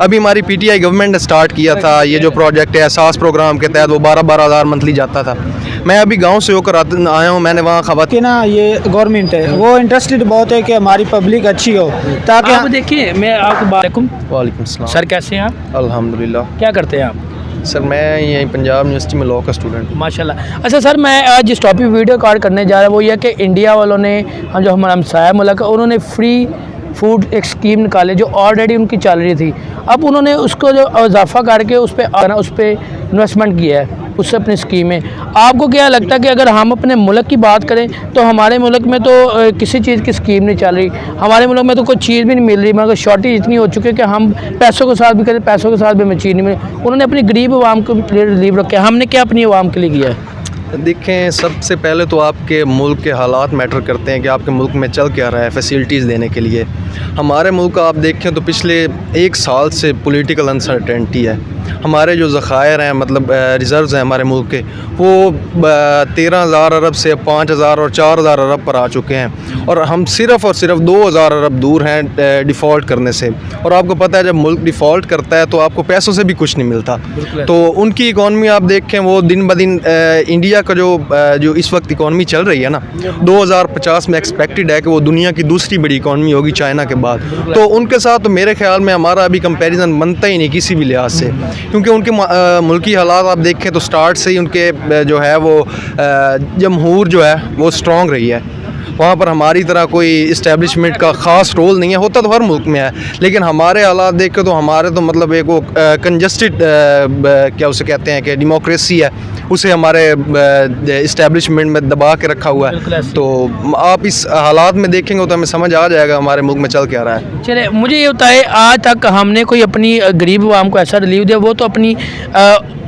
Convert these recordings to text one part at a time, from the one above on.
ابھی ہماری PTI government نے سٹارٹ کیا تھا یہ جو پروجیکٹ ہے احساس پروگرام کے تحت، وہ 12 ہزار منتھلی جاتا تھا. میں ابھی گاؤں سے ہو کر آیا ہوں. میں نے وہاں خواتین کہ نا یہ گورنمنٹ ہے وہ انٹرسٹڈ بہت ہے کہ ہماری پبلک اچھی ہو تاکہ آپ دیکھیں. میں آپ کو وعلیکم وعلیکم السلام سر، کیسے ہیں آپ؟ الحمدللہ. کیا کرتے ہیں آپ؟ سر میں یہیں پنجاب یونیورسٹی میں لاء کا اسٹوڈنٹ ہوں. ماشاء اللہ. اچھا سر، میں آج جس ٹاپک ویڈیو کارڈ کرنے جا رہا ہوں وہ یہ کہ انڈیا والوں نے جو ہمارا ہمسایہ ملک ہے انہوں نے فری فوڈ ایک اسکیم نکالے جو آلریڈی ان کی چل رہی تھی. اب انہوں نے اس کو جو اضافہ کر کے اس پہ انویسٹمنٹ کیا ہے، اس سے اپنی اسکیمیں. آپ کو کیا لگتا ہے کہ اگر ہم اپنے ملک کی بات کریں تو ہمارے ملک میں تو کسی چیز کی اسکیم نہیں چل رہی، ہمارے ملک میں تو کوئی چیز بھی نہیں مل رہی، مگر شارٹیج اتنی ہو چکی ہے کہ ہم پیسوں کے ساتھ بھی کریں، پیسوں کے ساتھ بھی ہمیں چیز نہیں ملی. انہوں نے اپنی غریب عوام کو ریلیف رکھا. ہم نے کیا اپنی عوام کے لیے کیا ہے؟ دیکھیں، سب سے پہلے تو آپ کے ملک کے حالات میٹر کرتے ہیں کہ آپ کے ملک میں چل کیا رہا ہے فیسلٹیز دینے کے لیے. ہمارے ملک کا آپ دیکھیں تو پچھلے 1 سال سے پولیٹیکل انسرٹینٹی ہے. ہمارے جو ذخائر ہیں مطلب ریزروز ہیں ہمارے ملک کے، وہ 13,000 ارب سے 5,000 اور 4,000 ارب پر آ چکے ہیں، اور ہم صرف 2,000 ارب دور ہیں ڈیفالٹ کرنے سے. اور آپ کو پتہ ہے جب ملک ڈیفالٹ کرتا ہے تو آپ کو پیسوں سے بھی کچھ نہیں ملتا. تو ان کی اکانومی آپ دیکھیں وہ دن بدن انڈیا کا جو اس وقت اکانومی چل رہی ہے نا، 2050 میں ایکسپیکٹڈ ہے کہ وہ دنیا کی دوسری بڑی اکانومی ہوگی چائنا کے بعد. تو ان کے ساتھ تو میرے خیال میں ہمارا ابھی کمپیریزن بنتا ہی نہیں کسی بھی لحاظ سے، کیونکہ ان کے ملکی حالات آپ دیکھیں تو سٹارٹ سے ہی ان کے جو ہے وہ جمہور جو ہے وہ اسٹرانگ رہی ہے. وہاں پر ہماری طرح کوئی اسٹیبلشمنٹ کا خاص رول نہیں ہے، ہوتا تو ہر ملک میں ہے، لیکن ہمارے حالات دیکھ کے تو ہمارے تو مطلب ایک وہ کنجسٹڈ کیا اسے کہتے ہیں کہ ڈیموکریسی ہے، اسے ہمارے اسٹیبلشمنٹ میں دبا کے رکھا ہوا ہے. تو آپ اس حالات میں دیکھیں گے تو ہمیں سمجھ آ جائے گا ہمارے ملک میں چل کیا رہا ہے. چلے مجھے یہ بتائے، آج تک ہم نے کوئی اپنی غریب عوام کو ایسا ریلیف دیا؟ وہ تو اپنی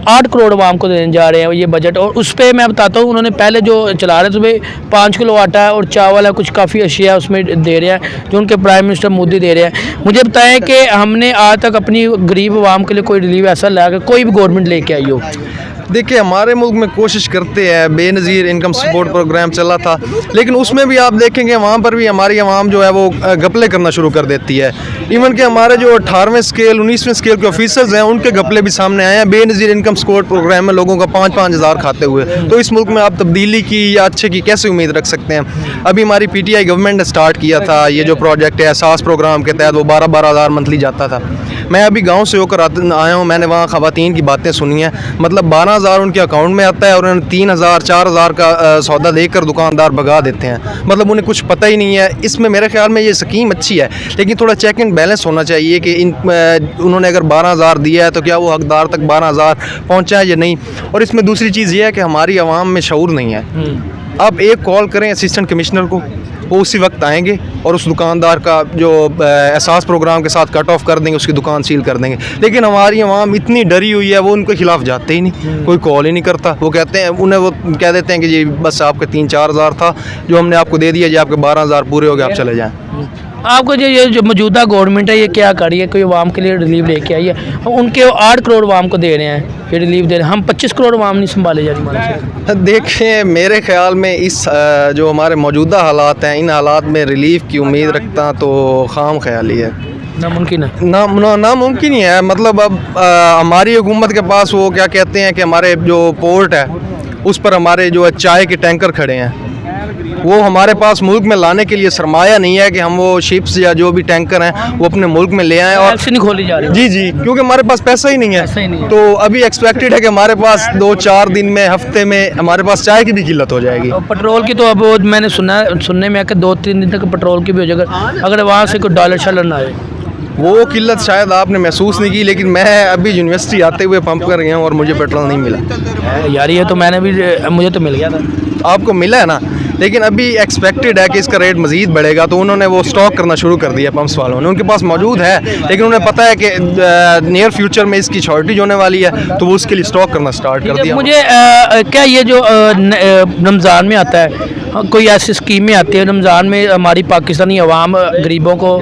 8 کروڑ عوام کو دینے جا رہے ہیں یہ بجٹ، اور اس پہ میں بتاتا ہوں انہوں نے پہلے جو چلا رہے تھے 5 کلو آٹا ہے اور چاول ہے، کچھ کافی اشیاء اس میں دے رہے ہیں جو ان کے پرائم منسٹر مودی دے رہے ہیں. مجھے بتائیں کہ ہم نے آج تک اپنی غریب عوام کے لیے کوئی ریلیف ایسا لا کے کوئی بھی گورنمنٹ لے کے آئی ہو؟ دیکھیں، ہمارے ملک میں کوشش کرتے ہیں، بے نظیر انکم سپورٹ پروگرام چلا تھا، لیکن اس میں بھی آپ دیکھیں گے وہاں پر بھی ہماری عوام جو ہے وہ گپلے کرنا شروع کر دیتی ہے. ایون کہ ہمارے جو 18ویں اسکیل 19ویں اسکیل کے آفیسرز ہیں ان کے گپلے بھی سامنے آئے ہیں بے نظیر انکم سپورٹ پروگرام میں لوگوں کا 5-5 ہزار کھاتے ہوئے. تو اس ملک میں آپ تبدیلی کی یا اچھے کی کیسے امید رکھ سکتے ہیں؟ ابھی ہماری PTI گورنمنٹ نے سٹارٹ کیا تھا یہ جو پروجیکٹ ہے احساس پروگرام کے تحت، وہ 12 ہزار منتھلی جاتا تھا. میں ابھی گاؤں سے ہو کر آیا ہوں. میں نے وہاں خواتین کی باتیں سنی ہیں، مطلب 12,000 ان کے اکاؤنٹ میں آتا ہے اور انہیں 3,000-4,000 کا سودا دے کر دکاندار بھگا دیتے ہیں. مطلب انہیں کچھ پتہ ہی نہیں ہے. اس میں میرے خیال میں یہ اسکیم اچھی ہے، لیکن تھوڑا چیک اینڈ بیلنس ہونا چاہیے کہ انہوں نے اگر 12,000 دیا ہے تو کیا وہ حقدار تک 12,000 پہنچا ہے یا نہیں. اور اس میں دوسری چیز یہ ہے کہ ہماری عوام میں شعور نہیں ہے. آپ ایک کال کریں اسسٹنٹ کمشنر کو، وہ اسی وقت آئیں گے اور اس دکاندار کا جو احساس پروگرام کے ساتھ کٹ آف کر دیں گے، اس کی دکان سیل کر دیں گے. لیکن ہماری عوام اتنی ڈری ہوئی ہے، وہ ان کے خلاف جاتے ہی نہیں، کوئی کال ہی نہیں کرتا. وہ کہتے ہیں وہ کہہ دیتے ہیں کہ جی بس آپ کا 3-4 ہزار تھا جو ہم نے آپ کو دے دیا، جی آپ کے 12,000 پورے ہو گئے، آپ چلے جائیں. آپ کو یہ جو موجودہ گورنمنٹ ہے یہ کیا کر رہی ہے؟ کوئی عوام کے لیے ریلیف لے کے آئی ہے؟ ان کے 8 کروڑ عوام کو دے رہے ہیں یہ ریلیف دے رہے ہیں، ہم 25 کروڑ عوام نہیں سنبھالے جا رہی. دیکھیں، میرے خیال میں اس جو ہمارے موجودہ حالات ہیں ان حالات میں ریلیف کی امید رکھتا تو خام خیالی ہے، ناممکن ہے. ناممکن ہی ہے. مطلب اب ہماری حکومت کے پاس وہ کیا کہتے ہیں کہ ہمارے جو پورٹ ہے اس پر ہمارے جو چائے کے ٹینکر کھڑے ہیں، وہ ہمارے پاس ملک میں لانے کے لیے سرمایہ نہیں ہے کہ ہم وہ شپس یا جو بھی ٹینکر ہیں وہ اپنے ملک میں لے آئیں. اور نہیں کھولی جا رہی. جی کیونکہ ہمارے پاس پیسہ ہی نہیں ہے. تو ابھی ایکسپیکٹڈ ہے کہ ہمارے پاس 2-4 دن میں، ہفتے میں ہمارے پاس چائے کی بھی قلت ہو جائے گی. پیٹرول کی تو اب میں نے سننے میں ہے کہ 2-3 دن تک پیٹرول کی بھی ہو جائے گا اگر وہاں سے کوئی ڈالر شالر نہ آئے. وہ قلت شاید آپ نے محسوس نہیں کی، لیکن میں ابھی یونیورسٹی آتے ہوئے پمپ کر گیا ہوں اور مجھے پیٹرول نہیں ملا. یار یہ تو میں نے بھی، مجھے تو مل گیا تھا. آپ کو ملا ہے نا، لیکن ابھی ایکسپیکٹڈ ہے کہ اس کا ریٹ مزید بڑھے گا، تو انہوں نے وہ سٹاک کرنا شروع کر دیا پمپس والوں نے. ان کے پاس موجود ہے لیکن انہیں پتہ ہے کہ نیئر فیوچر میں اس کی شارٹیج ہونے والی ہے، تو وہ اس کے لیے سٹاک کرنا سٹارٹ کر دیا. مجھے کیا یہ جو رمضان میں آتا ہے کوئی ایسی اسکیمیں آتی ہیں رمضان میں ہماری پاکستانی عوام غریبوں کو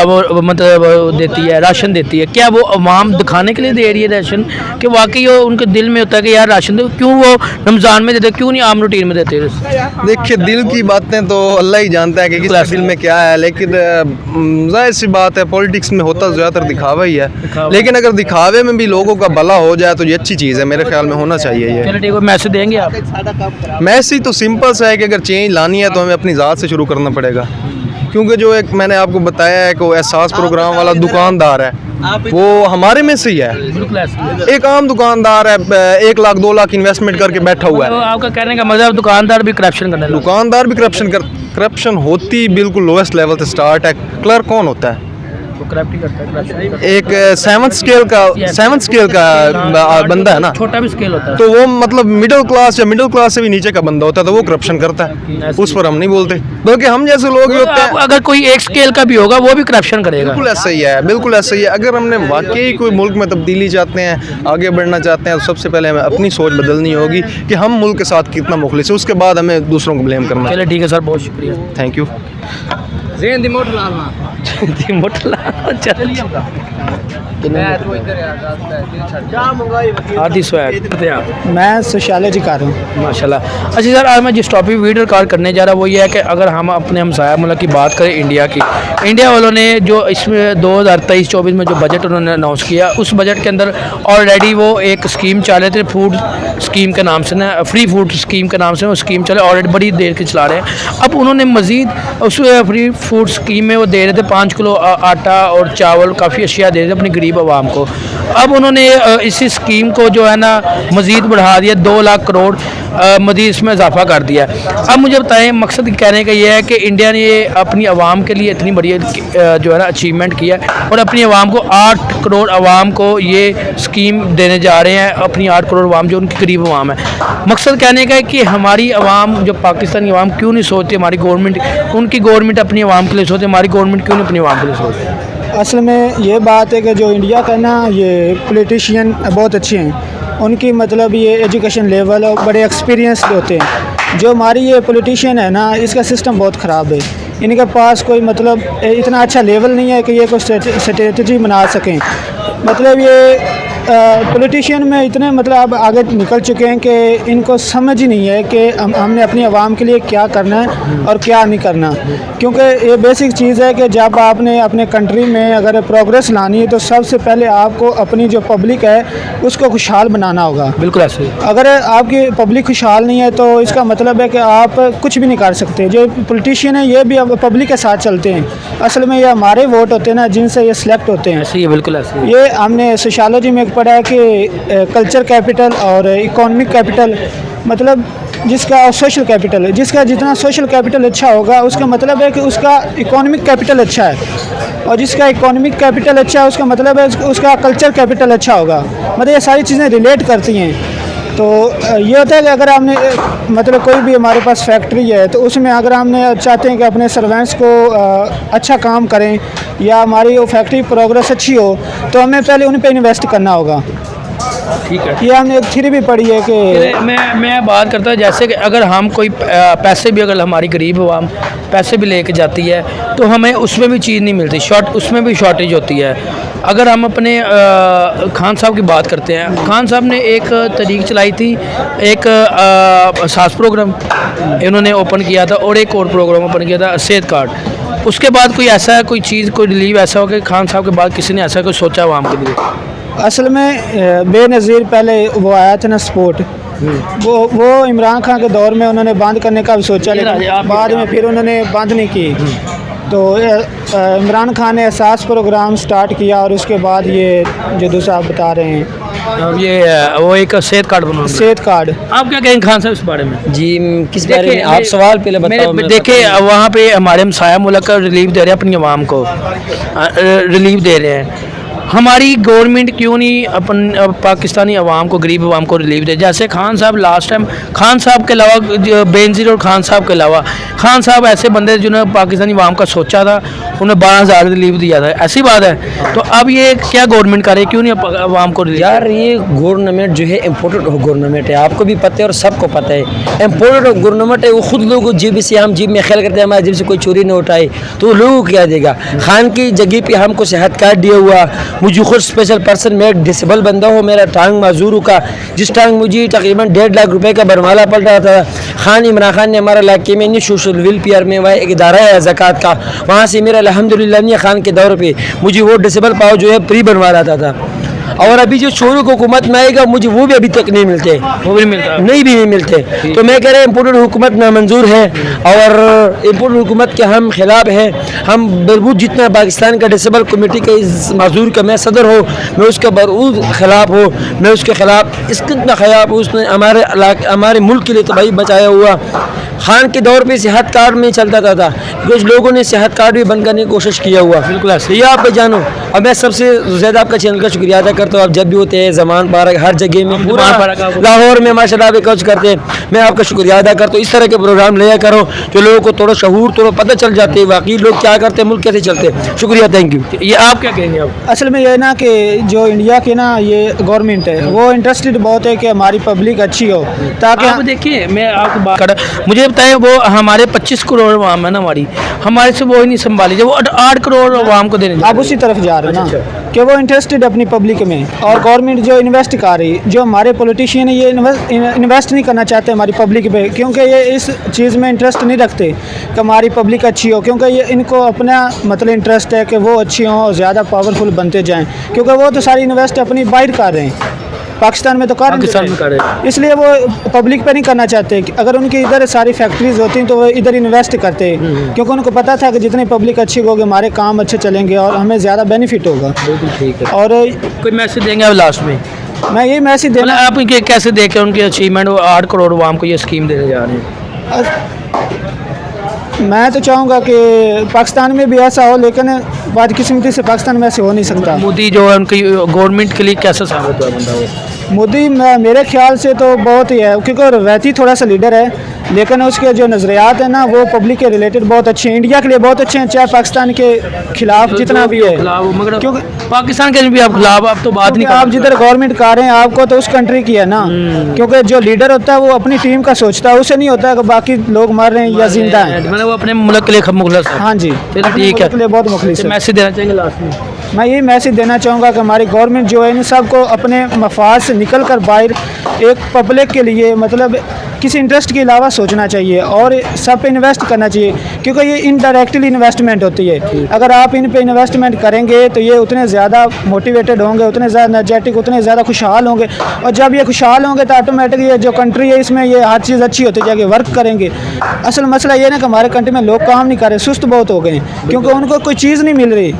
وہ مطلب دیتی ہے، راشن دیتی ہے، کیا وہ عوام دکھانے کے لیے دے رہی ہے راشن کہ واقعی وہ ان کے دل میں ہوتا ہے کہ یار راشن دو؟ کیوں وہ رمضان میں دیتے، کیوں نہیں عام روٹین میں دیتے؟ देखिए दिल की बातें तो अल्लाह ही जानता है कि किस दिल में क्या है, लेकिन जाहिर सी बात है पॉलिटिक्स में होता ज़्यादातर दिखावा ही है, लेकिन अगर दिखावे में भी लोगों का भला हो जाए तो ये अच्छी चीज़ है, मेरे ख्याल में होना चाहिए ये। चलो ठीक है, मैसेज देंगे आप? मैसेज तो सिंपल सा है कि अगर चेंज लानी है तो हमें अपनी ज़ात से शुरू करना पड़ेगा, क्योंकि जो एक मैंने आपको बताया है कि वो एहसास प्रोग्राम वाला दुकानदार है वो हमारे में से ही है। बिल्कुल ऐसे। एक आम दुकानदार है, 1 लाख 2 लाख इन्वेस्टमेंट करके बैठा हुआ तो है। आपका कहने का मतलब दुकानदार भी करप्शन करने लगा? दुकानदार भी करप्शन होती बिल्कुल लोएस्ट लेवल से स्टार्ट है। क्लर्क कौन होता है? वो करप्ट ही करता है, corruption ही करता है। एक 7th स्केल का बंदा है ना, छोटा भी स्केल होता है तो वो मतलब मिडिल क्लास या मिडिल क्लास से भी नीचे का बंदा होता है तो वो करप्शन करता है, उस पर हम नहीं बोलते, बल्कि हम जैसे लोग ही होते हैं। अगर कोई एक स्केल का भी होगा वो भी करप्शन करेगा। बिल्कुल ऐसा ही है, बिल्कुल ऐसा ही है। अगर हमने वाकई कोई मुल्क में तब्दीली चाहते हैं, आगे बढ़ना चाहते हैं, तो सबसे पहले हमें अपनी सोच बदलनी होगी कि हम मुल्क के साथ कितना मुखलिस है, उसके बाद हमें दूसरों को ब्लेम करना है। चलिए ठीक है सर, बहुत शुक्रिया। Thank you. आदि स्वैग मैं सोशियोलॉजी कर रहा हूँ। माशाल्लाह। अच्छा सर, आज मैं जिस टॉपिक वीडियो रिकॉर्ड करने जा रहा हूँ वो ये है कि अगर हम अपने हमसाया मुल्क की बात करें इंडिया की, इंडिया वालों ने जो इसमें 2023-24 में जो बजट उन्होंने अनाउंस किया, उस बजट के अंदर ऑलरेडी वो एक स्कीम चला रहे थे, फूड स्कीम के नाम से ना, फ्री फूड स्कीम के नाम से वो स्कीम चले, ऑलरेडी बड़ी देर के चला रहे हैं। अब उन्होंने मज़ीद उस फ्री फूड स्कीम में वो दे रहे थे 5 किलो आटा और चावल, काफ़ी अशिया दे रहे थे अपनी गरीब आवाम को। अब उन्होंने इसी स्कीम को जो है ना मज़ीद बढ़ा दिया, 2 लाख करोड़ मज़ीद इसमें इजाफा कर दिया। अब मुझे बताएं, मकसद कहने का ये है कि इंडिया ने ये अपनी आवाम के लिए इतनी बड़ी जो है ना अचीवमेंट किया और अपनी आवाम को 8 करोड़ आवाम को ये स्कीम देने जा रहे हैं, अपनी 8 करोड़ आवाम जो उनकी गरीब आवाम है। मकसद कहने का है कि हमारी आवाम, जो पाकिस्तानी आवाम क्यों नहीं सोचती, हमारी गवर्नमेंट, उनकी गवर्नमेंट अपनी आवाम के लिए सोचती, हमारी गवर्नमेंट क्यों नहीं अपनी आवाम के लिए सोचती? असल में ये बात है कि जो इंडिया का ना ये पॉलिटिशियन बहुत अच्छे हैं, उनकी मतलब ये एजुकेशन लेवल और बड़े एक्सपीरियंस होते हैं। जो हमारी ये पॉलिटिशियन है ना, इसका सिस्टम बहुत ख़राब है। इनके पास कोई मतलब इतना अच्छा लेवल नहीं है कि ये कोई स्ट्रेटजी बना सकें। मतलब ये पॉलिटिशियन में इतने मतलब अब आगे निकल चुके हैं कि इनको समझ ही नहीं है कि हमने अपनी आवाम के लिए क्या करना है और क्या नहीं करना। क्योंकि ये बेसिक चीज़ है कि जब आपने अपने कंट्री में अगर प्रोग्रेस लानी है तो सबसे पहले आपको अपनी जो पब्लिक है उसको खुशहाल बनाना होगा। बिल्कुल ऐसे। अगर आपकी पब्लिक खुशहाल नहीं है तो इसका मतलब है कि आप कुछ भी नहीं कर सकते। जो पॉलिटिशियन है ये भी अब पब्लिक के साथ चलते हैं, असल में ये हमारे वोट होते हैं ना जिनसे ये सिलेक्ट होते हैं। ऐसे ही, बिल्कुल ऐसे। ये हमने सोशियोलॉजी में पढ़ा है कि कल्चर कैपिटल और इकोनॉमिक कैपिटल, मतलब जिसका सोशल कैपिटल है, जिसका जितना सोशल कैपिटल अच्छा होगा उसका मतलब है कि उसका इकोनॉमिक कैपिटल अच्छा है, और जिसका इकोनॉमिक कैपिटल अच्छा है उसका मतलब है उसका कल्चर कैपिटल अच्छा होगा। मतलब ये सारी चीज़ें रिलेट करती हैं। तो ये होता है कि अगर हमने मतलब कोई भी हमारे पास फैक्ट्री है तो उसमें अगर हमने चाहते हैं कि अपने सर्वेंट्स को अच्छा काम करें या हमारी वो फैक्ट्री प्रोग्रेस अच्छी हो तो हमें पहले उन पे इन्वेस्ट करना होगा। ठीक है। ये हमने एक थ्योरी भी पढ़ी है कि मैं बात करता हूँ जैसे कि अगर हम कोई पैसे भी, अगर हमारी गरीब आवाम पैसे भी लेके जाती है तो हमें उसमें भी चीज़ नहीं मिलती, उसमें भी शॉर्टेज होती है। अगर हम अपने खान साहब की बात करते हैं, खान साहब ने एक तरीक चलाई थी, एक सास प्रोग्राम इन्होंने ओपन किया था और एक और प्रोग्राम ओपन किया था सेहत कार्ड। उसके बाद कोई ऐसा कोई चीज़, कोई रिलीव ऐसा हो कि खान साहब के बाद किसी ने ऐसा कोई सोचा आवाम के लिए? असल में बेनज़ीर पहले वो आया था ना स्पोर्ट, वो इमरान खान के दौर में उन्होंने बंद करने का भी सोचा, लेकिन बाद में फिर उन्होंने बंद नहीं की। तो इमरान खान ने एहसास प्रोग्राम स्टार्ट किया और उसके बाद ये जो दूसरा आप बता रहे हैं ये वो एक सेहत कार्ड बना, सेहत कार्ड। आप क्या कहेंगे खान साहब इस बारे में? जी, किस बारे में आप सवाल पहले बताओ। देखिए वहाँ पे हमारे हमसाया मुल्क का रिलीफ दे रहे हैं, अपनी आवाम को रिलीफ दे रहे हैं। हमारी गवर्नमेंट क्यों नहीं अपन पाकिस्तानी अवाम को, गरीब अवाम को रिलीफ दे? जैसे खान साहब लास्ट टाइम, खान साहब के अलावा बेनज़ीर और खान साहब के अलावा, खान साहब ऐसे बंदे जिन्होंने पाकिस्तानी अवाम का सोचा था, उन्हें 12,000 रिलीफ दिया था, ऐसी बात है। तो अब ये क्या गवर्नमेंट करे, क्यों नहीं अवाम को रिलीफ? यार ये गवर्नमेंट जो है इम्पोर्टेड गवर्नमेंट है, आपको भी पता है और सबको पता है। इम्पोर्टेड गवर्नमेंट है, वो खुद लोगों जेब से, हम जेब में ख्याल करते हैं हमारे जेब से कोई चोरी नहीं उठाए तो लोगों को क्या देगा। खान की जगह पे हमको सेहत कार्ड दिया हुआ, मुझे खुद स्पेशल पर्सन, मैं डिसेबल बंदा हूँ, मेरा टांग माजूर का, जिस टांग मुझे तकरीबन 1.5 लाख रुपए का बरमाला पड़ रहा था, खान इमरान खान ने हमारे इलाके में सोशल वेलफेयर में वह एक इदारा है ज़कात का, वहाँ से मेरा अल्हम्दुलिल्लाह खान के दौर पे मुझे वो डिसेबल पाव जो है फ्री बनवा लाता था। और अभी जो शोरों को हुकूमत में आएगा मुझे वो भी अभी तक नहीं मिलते, वो भी मिलता नहीं मिलते। तो मैं कह रहा हूँ इम्पोर्टेड हुकूमत नामंजूर है और इम्पोर्टेड हुकूमत के हम खिलाफ हैं। हम बरबूत जितना पाकिस्तान का डिसेबल कमेटी का इस माजूर का मैं सदर हो, मैं उसका बरबूत खिलाफ हो, मैं उसके खिलाफ इसका खिलाफ उसने हमारे मुल्क के लिए तबाही बचाया हुआ। खान के दौर पे सेहत कार्ड में चलता था, कुछ लोगों ने सेहत कार्ड भी बंद करने की कोशिश किया हुआ। बिल्कुल ये आप पे जानो। और मैं सबसे ज़्यादा आपका चैनल का शुक्रिया अदा करता हूँ, आप जब भी होते हैं ज़मान पार्क हर जगह में, पूरा लाहौर में माशाल्लाह आप कोच करते हैं, मैं आपका शुक्रिया अदा करता हूँ। इस तरह के प्रोग्राम लिया करो जो लोगों को थोड़ा शहूर थोड़ा पता चल जाते हैं वाकई लोग क्या करते हैं, मुल्क कैसे चलते हैं। शुक्रिया, थैंक यू। ये आप क्या कहेंगे? आप असल में ये ना कि जो इंडिया की ना ये गवर्नमेंट है वो इंटरेस्टेड बहुत है कि हमारी पब्लिक अच्छी हो, ताकि आप देखिए मैं आपको बात कर, मुझे बताएं वो हमारे 25 करोड़ आवाम है ना हमारे से वो ही नहीं संभाली, जब वो 8 करोड़ आवाम को देने आप उसी तरफ जा रहे हैं ना कि वो इंटरेस्टेड अपनी पब्लिक में, और गवर्नमेंट जो इन्वेस्ट कर रही, जो हमारे पॉलिटिशियन है ये इन्वेस्ट नहीं करना चाहते हमारी पब्लिक पे, क्योंकि ये इस चीज़ में इंटरेस्ट नहीं रखते कि हमारी पब्लिक अच्छी हो, क्योंकि ये इनको अपना मतलब इंटरेस्ट है कि वो अच्छी हों और ज़्यादा पावरफुल बनते जाएँ, क्योंकि वो तो सारी इन्वेस्ट अपनी बाहर कर रहे हैं, पाकिस्तान में तो पाकिस्तान में कर रहे हैं, इसलिए वो पब्लिक पे नहीं करना चाहते। अगर उनकी इधर सारी फैक्ट्रीज होती तो वो इधर इन्वेस्ट करते, क्योंकि उनको पता था कि जितनी पब्लिक अच्छी होगी हमारे काम अच्छे चलेंगे और हमें ज़्यादा बेनिफिट होगा। बिल्कुल ठीक है। और कोई मैसेज देंगे आप लास्ट में? मैं यही मैसेज देना, आप इनके कैसे देखें उनकी अचीवमेंट, वो 8 करोड़ आवाम को ये स्कीम देने जा रहे हैं? मैं तो चाहूँगा कि पाकिस्तान में भी ऐसा हो, लेकिन बदकिस्मती से पाकिस्तान में ऐसे हो नहीं सकता। मोदी जो है उनकी गवर्नमेंट के लिए कैसा साबित हुआ बंदा वो? मोदी मेरे ख्याल से तो बहुत ही है, क्योंकि रवैती थोड़ा सा लीडर है, लेकिन उसके जो नज़रियात हैं ना वो पब्लिक के रिलेटेड बहुत अच्छे हैं, इंडिया के लिए बहुत अच्छे हैं, चाहे पाकिस्तान के खिलाफ जितना भी है, मगर क्योंकि पाकिस्तान के भी आप खिलाफ, आप तो बात नहीं कर आप जिधर गवर्नमेंट कर रहे हैं आपको तो उस कंट्री की है ना, क्योंकि जो लीडर होता है वो अपनी टीम का सोचता है, उसे नहीं होता है कि बाकी लोग मर रहे हैं या जिंदा हैं, मतलब वो अपने मुल्क के लिए मुखलस है। हाँ जी, चलो ठीक है, के लिए बहुत मुखलिस है। मैसेज देना चाहेंगे लास्ट में? मैं यही मैसेज देना चाहूँगा कि हमारी गवर्नमेंट जो है इन सबको अपने मफाद से निकल कर बाहर एक पब्लिक के लिए मतलब किसी इंटरेस्ट के अलावा सोचना चाहिए और सब पे इन्वेस्ट करना चाहिए, क्योंकि ये इनडायरेक्टली इन्वेस्टमेंट होती है। अगर आप इन पे इन्वेस्टमेंट करेंगे तो ये उतने ज़्यादा मोटिवेटेड होंगे, उतने ज़्यादा एनर्जेटिक, उतने ज़्यादा खुशहाल होंगे, और जब ये खुशहाल होंगे तो ऑटोमेटिक ये जो कंट्री है इसमें ये हर चीज़ अच्छी होती जाएगी, वर्क करेंगे। असल मसला ये ना कि हमारे कंट्री में लोग काम नहीं कर रहे, सुस्त बहुत हो गए, क्योंकि उनको कोई चीज़ नहीं मिल रही,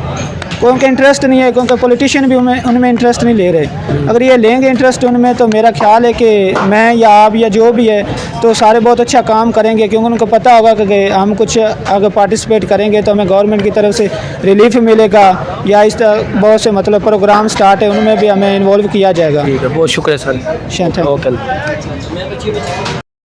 कोई उनका इंटरेस्ट नहीं है, क्योंकि पॉलिटिशियन भी उनमें इंटरेस्ट नहीं ले रहे। अगर ये लेंगे इंटरेस्ट उनमें तो मेरा ख्याल है कि मैं या आप या जो भी है तो सारे बहुत अच्छा काम करेंगे, क्योंकि उनको पता होगा कि हम कुछ अगर पार्टिसिपेट करेंगे तो हमें गवर्नमेंट की तरफ से रिलीफ मिलेगा, या इस तरह बहुत से मतलब प्रोग्राम स्टार्ट है उनमें भी हमें इन्वॉल्व किया जाएगा। ठीक है, बहुत शुक्रिया सर। ओके।